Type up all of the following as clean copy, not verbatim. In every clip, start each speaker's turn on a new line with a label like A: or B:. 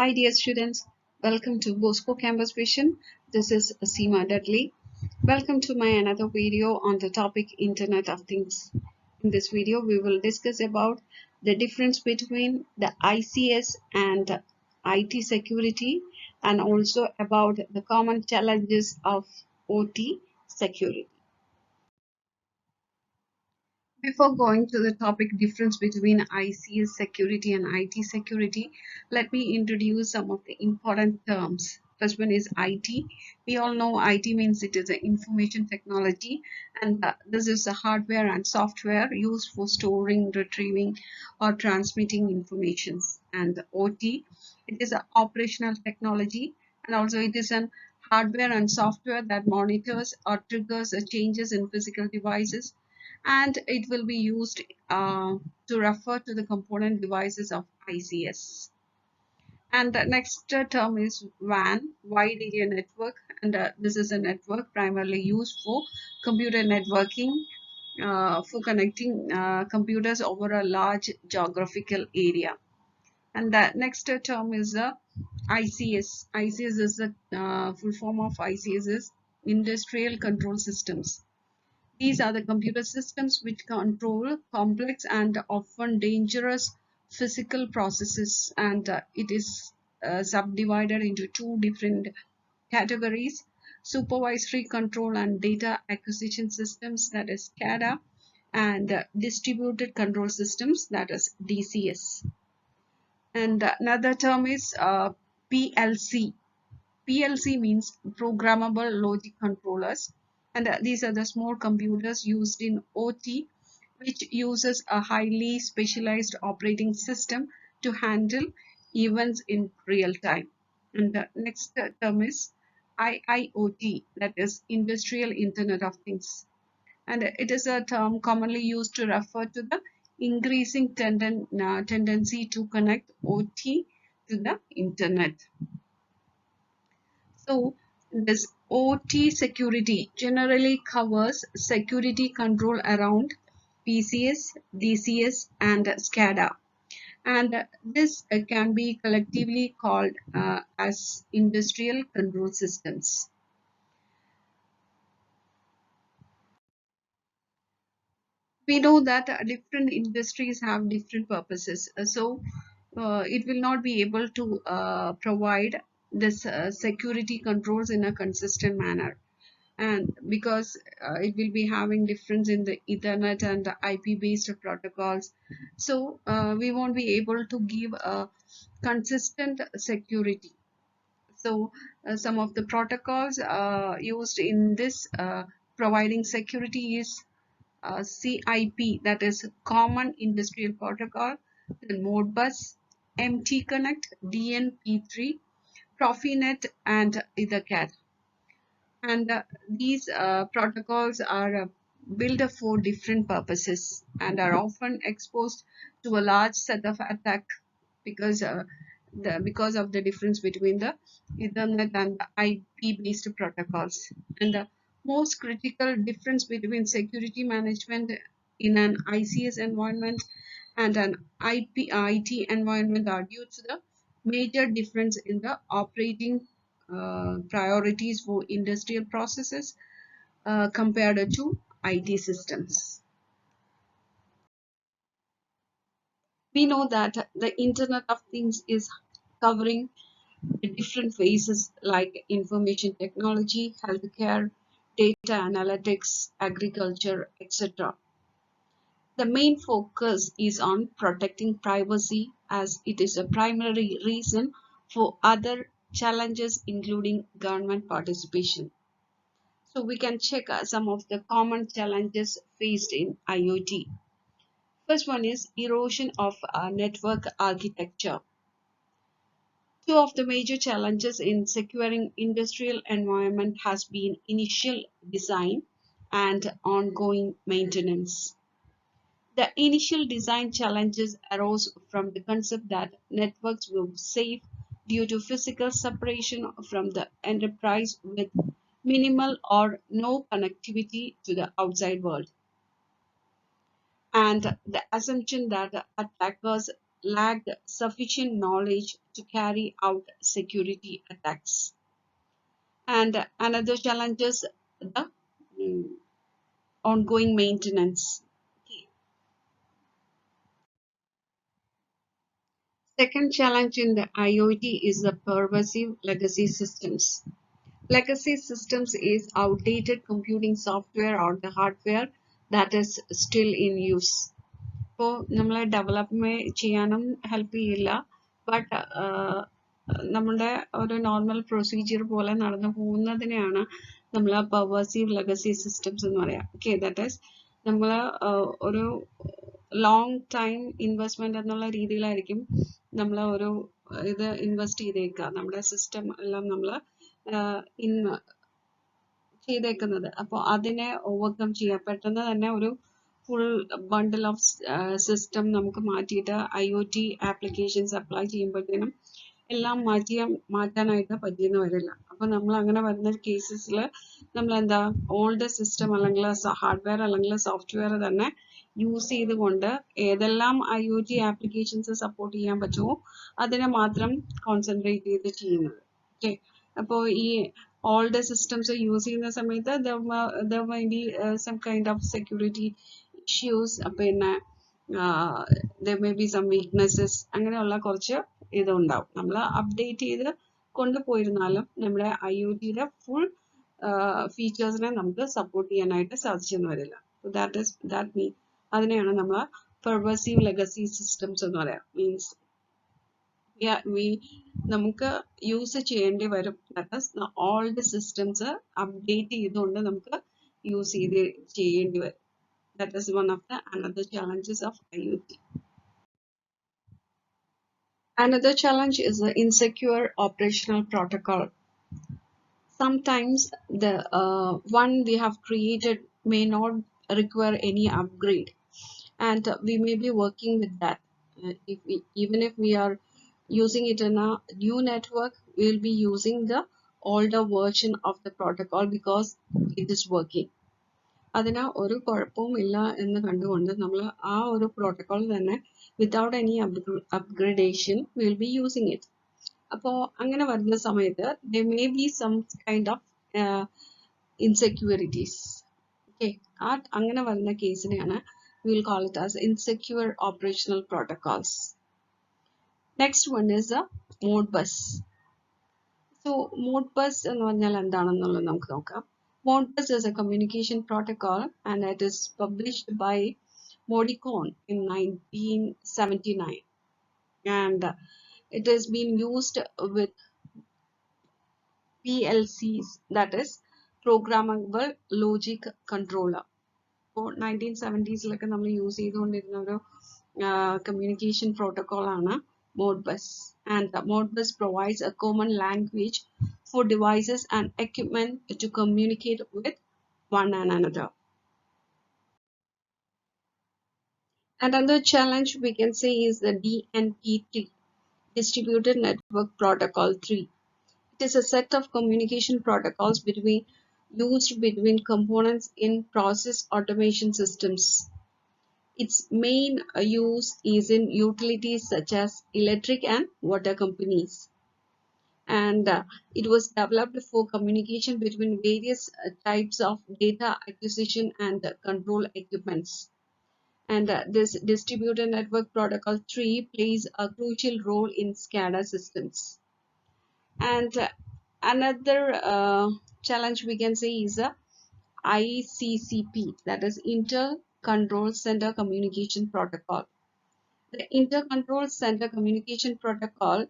A: Hi dear students, welcome to Bosco Campus Vision. This is Seema Dudley. Welcome to my another video on the topic Internet of Things. In this video, we will discuss about the difference between the ICS and IT security and also about the common challenges of OT security. Before going to the topic difference between ICS security and IT security, let me introduce some of the important terms. First one is IT. We all know IT means it is an information technology, and this is the hardware and software used for storing, retrieving, or transmitting information. And OT, it is an operational technology, and also it is an hardware and software that monitors or triggers changes in physical devices, and it will be used to refer to the component devices of ICS. And the next term is WAN, wide area network, and this is a network primarily used for computer networking, for connecting computers over a large geographical area. And the next term is ICS. ICS is the full form of ICS is Industrial Control Systems. These are the computer systems which control complex and often dangerous physical processes, and it is subdivided into two different categories: supervisory control and data acquisition systems, that is SCADA, and distributed control systems, that is DCS. And another term is PLC. PLC means programmable logic controllers, and these are the small computers used in OT, which uses a highly specialized operating system to handle events in real time. And the next term is IIoT, that is Industrial Internet of Things, and it is a term commonly used to refer to the increasing tendency to connect OT to the internet. So this OT security generally covers security control around PCS, DCS, and SCADA. And this can be collectively called as industrial control systems. We know that different industries have different purposes. It will not be able to provide this security controls in a consistent manner, and because it will be having difference in the Ethernet and the IP based protocols, so we won't be able to give a consistent security. So some of the protocols used in this providing security is CIP, that is Common Industrial Protocol, then Modbus, MT Connect, Dnpt, Profinet, and EtherCAT. And these protocols are built for different purposes and are often exposed to a large set of attack because because of the difference between the Ethernet and the IP based protocols. And the most critical difference between security management in an ICS environment and an IT environment are due to the major difference in the operating priorities for industrial processes compared to IT systems. We know that the Internet of Things is covering different phases like information technology, healthcare, data analytics, agriculture, etc. The main focus is on protecting privacy, as it is a primary reason for other challenges including government participation. So we can check some of the common challenges faced in IoT. First one is erosion of network architecture. Two of the major challenges in securing industrial environment has been initial design and ongoing maintenance. The initial design challenges arose from the concept that networks were safe due to physical separation from the enterprise with minimal or no connectivity to the outside world, and the assumption that attackers lacked sufficient knowledge to carry out security attacks. And another challenge is the mm, ongoing maintenance. Second challenge in the IoT is the pervasive legacy systems. Legacy systems is outdated computing software or the hardware that is still in use. ഇപ്പോൾ നമ്മളെ develop ചെയ്യാനും help ചെയ്യില്ല, but നമ്മുടെ ഒരു normal procedure പോലെ നടന്നു പോകുന്നതിനെയാണ് നമ്മൾ pervasive legacy systems എന്ന് പറയാം. ഓക്കെ, ദാറ്റ് ഈസ് നമ്മൾ ഒരു ലോങ് ടൈം ഇൻവെസ്റ്റ്മെന്റ് എന്നുള്ള രീതിയിലായിരിക്കും നമ്മൾ ഒരു ഇത് ഇൻവെസ്റ്റ് ചെയ്തേക്കുക. നമ്മുടെ സിസ്റ്റം എല്ലാം നമ്മൾ ചെയ്തേക്കുന്നത്. അപ്പോൾ അതിനെ ഓവർകം ചെയ്യാൻ പെട്ടെന്ന് തന്നെ ഒരു ഫുൾ ബണ്ടിൽ ഓഫ് സിസ്റ്റം നമുക്ക് മാറ്റിയിട്ട് IoT ആപ്ലിക്കേഷൻസ് അപ്ലൈ ചെയ്യുമ്പോഴത്തേനും എല്ലാം മാറ്റാനായിട്ട് പറ്റിയെന്ന് വരില്ല. അപ്പൊ നമ്മൾ അങ്ങനെ വരുന്ന കേസസിൽ നമ്മൾ എന്താ ഓൾഡ് സിസ്റ്റം അല്ലെങ്കിൽ ഹാർഡ്വെയർ അല്ലെങ്കിൽ സോഫ്റ്റ്വെയർ തന്നെ യൂസ് ചെയ്തുകൊണ്ട് ഏതെല്ലാം IoT ആപ്ലിക്കേഷൻസ് സപ്പോർട്ട് ചെയ്യാൻ പറ്റുമോ അതിനെ മാത്രം കോൺസെൻട്രേറ്റ് ചെയ്ത് ചെയ്യുന്നത്. ഓക്കെ, അപ്പോൾ ഈ ഓൾഡ് സിസ്റ്റംസ് യൂസ് ചെയ്യുന്ന സമയത്ത് there may be some kind of security issues, പിന്നെ there may be some weaknesses, അങ്ങനെയുള്ള കുറച്ച് ഇതുണ്ടാവും. നമ്മൾ അപ്ഡേറ്റ് ചെയ്ത് കൊണ്ടുപോയിരുന്നാലും നമ്മുടെ IoTയുടെ ഫുൾ ഫീച്ചേഴ്സിനെ നമുക്ക് സപ്പോർട്ട് ചെയ്യാനായിട്ട് സാധിച്ചെന്ന് വരില്ല. അതിനെയാണ് നമ്മൾ പെർവേസീവ് ലെഗസി സിസ്റ്റംസ് എന്ന് പറയാം. മീൻസ് നമുക്ക് യൂസ് ചെയ്യേണ്ടി വരും. ഓൾഡ് സിസ്റ്റംസ് അപ്ഡേറ്റ് ചെയ്തുകൊണ്ട് നമുക്ക് യൂസ് ചെയ്യേണ്ടി വരും. That is one of the another challenges of IoT. Another challenge is the insecure operational protocol. Sometimes the one we have created may not require any upgrade, and we may be working with that. Even if we are using it in a new network, we will be using the older version of the protocol because it is working. അതിന് ഒരു കുഴപ്പവും ഇല്ല എന്ന് കണ്ടുകൊണ്ട് നമ്മൾ ആ ഒരു protocol തന്നെ without any upgradation will be using it. അപ്പോൾ അങ്ങനെ വരുന്ന സമയത്ത് there may be some kind of insecurities. Okay, അങ്ങനെ വരുന്ന കേസിനെയാണ് we will call it as insecure operational protocols. Next one is a Modbus. So Modbus എന്ന് പറഞ്ഞാൽ എന്താണെന്നുള്ളത് നമുക്ക് നോക്കാം. Modbus is a communication protocol and it is published by Modicon in 1979, and it has been used with PLCs, that is programmable logic controller. ഇപ്പോൾ 1970s നമ്മൾ use ചെയ്തുകൊണ്ടിരുന്ന ഒരു communication protocol ആണ് Modbus, and Modbus provides a common language for devices and equipment to communicate with one another. Another challenge we can say is the Dnpt, Distributed Network Protocol 3. It is a set of communication protocols used between components in process automation systems. Its main use is in utilities such as electric and water companies. And it was developed for communication between various types of data acquisition and control equipments. And this Distributed Network Protocol 3 plays a crucial role in SCADA systems. And another challenge we can say is ICCP, that is Inter-Control Center Communication Protocol. The Inter-Control Center Communication Protocol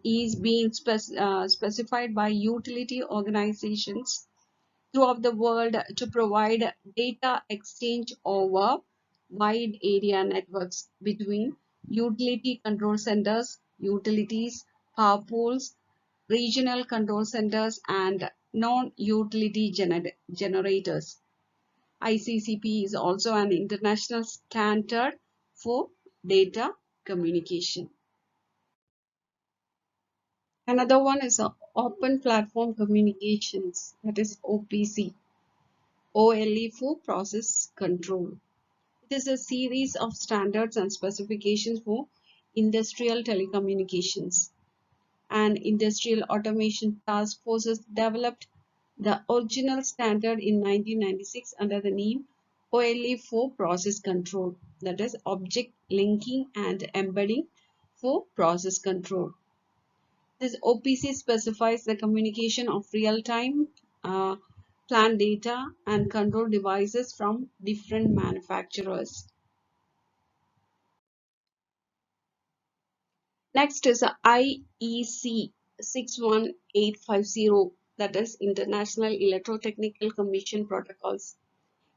A: is being specified by utility organizations throughout the world to provide data exchange over wide area networks between utility control centers, utilities, power pools, regional control centers, and non-utility generators. ICCP is also an international standard for data communication. Another one is Open Platform Communications, that is OPC. OLE for process control. It is a series of standards and specifications for industrial telecommunications, and Industrial Automation Task Forces developed the original standard in 1996 under the name OLE for process control, that is object linking and embedding for process control. This OPC specifies the communication of real-time plant data and control devices from different manufacturers. Next is the IEC 61850, that is International Electrotechnical Commission Protocols.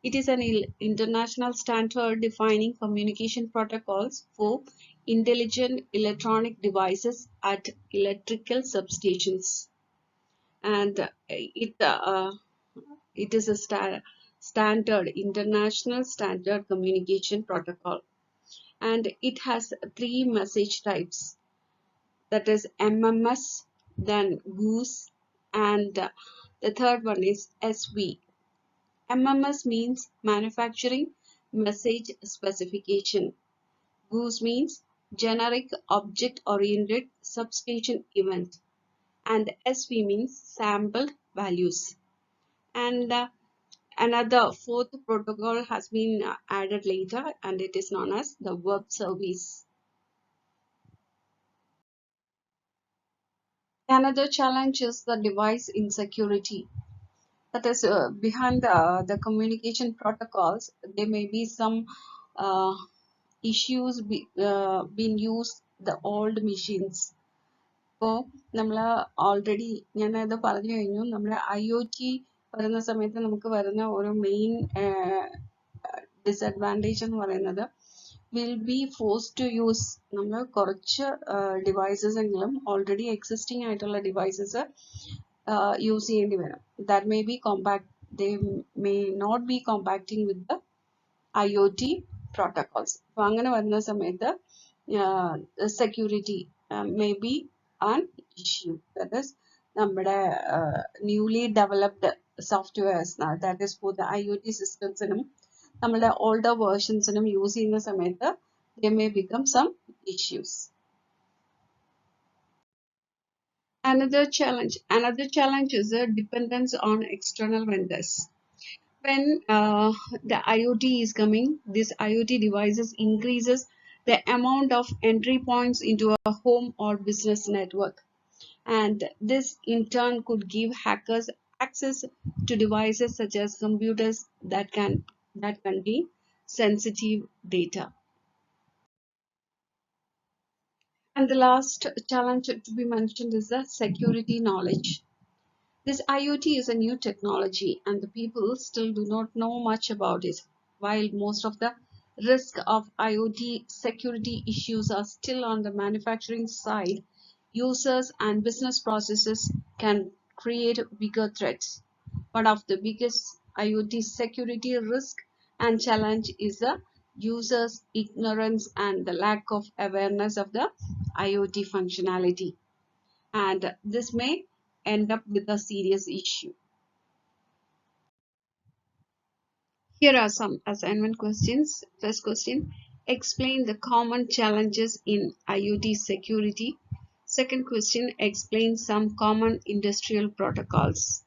A: It is an international standard defining communication protocols for intelligent electronic devices at electrical substations. And it is a standard, international standard communication protocol. And it has three message types, that is MMS, then Goose, and the third one is SV. MMS means manufacturing message specification. Goose means generic object oriented substation event. And SV means sampled values. And another fourth protocol has been added later, and it is known as the web service. Another challenge is the device insecurity. That is, behind the communication protocols, there may be some uh, issues being used the old machines. ഇപ്പോൾ നമ്മൾ already ഞാനത് പറഞ്ഞു കഴിഞ്ഞു. നമ്മുടെ IoT വരുന്ന സമയത്ത് നമുക്ക് വരുന്ന ഒരു മെയിൻ ഡിസഡ്വാൻറ്റേജ് എന്ന് പറയുന്നത് will be force to use. നമ്മൾ കുറച്ച് ഡിവൈസസ് എങ്കിലും ഓൾറെഡി എക്സിസ്റ്റിംഗ് ആയിട്ടുള്ള ഡിവൈസസ് യൂസ് ചെയ്യേണ്ടി വരും. That may be compact, they may not be compacting with the IoT protocols. അപ്പോൾ അങ്ങനെ വരുന്ന സമയത്ത് security may be an issue. That is നമ്മുടെ newly developed softwares, that is for the IoT systems-നും നമ്മുടെ older versions-നും use ചെയ്യുന്ന സമയത്ത് there may become some issues. Another challenge is the dependence on external vendors. When the IoT is coming, this IoT devices increases the amount of entry points into a home or business network, and this in turn could give hackers access to devices such as computers that contain sensitive data. And the last challenge to be mentioned is the security knowledge. This IoT is a new technology and the people still do not know much about it. While most of the risk of IoT security issues are still on the manufacturing side, users and business processes can create bigger threats. One of the biggest IoT security risk and challenge is the users' ignorance and the lack of awareness of the IoT functionality. And this may end up with a serious issue. Here are some assignment questions. First question, explain the common challenges in IoT security. Second question, explain some common industrial protocols.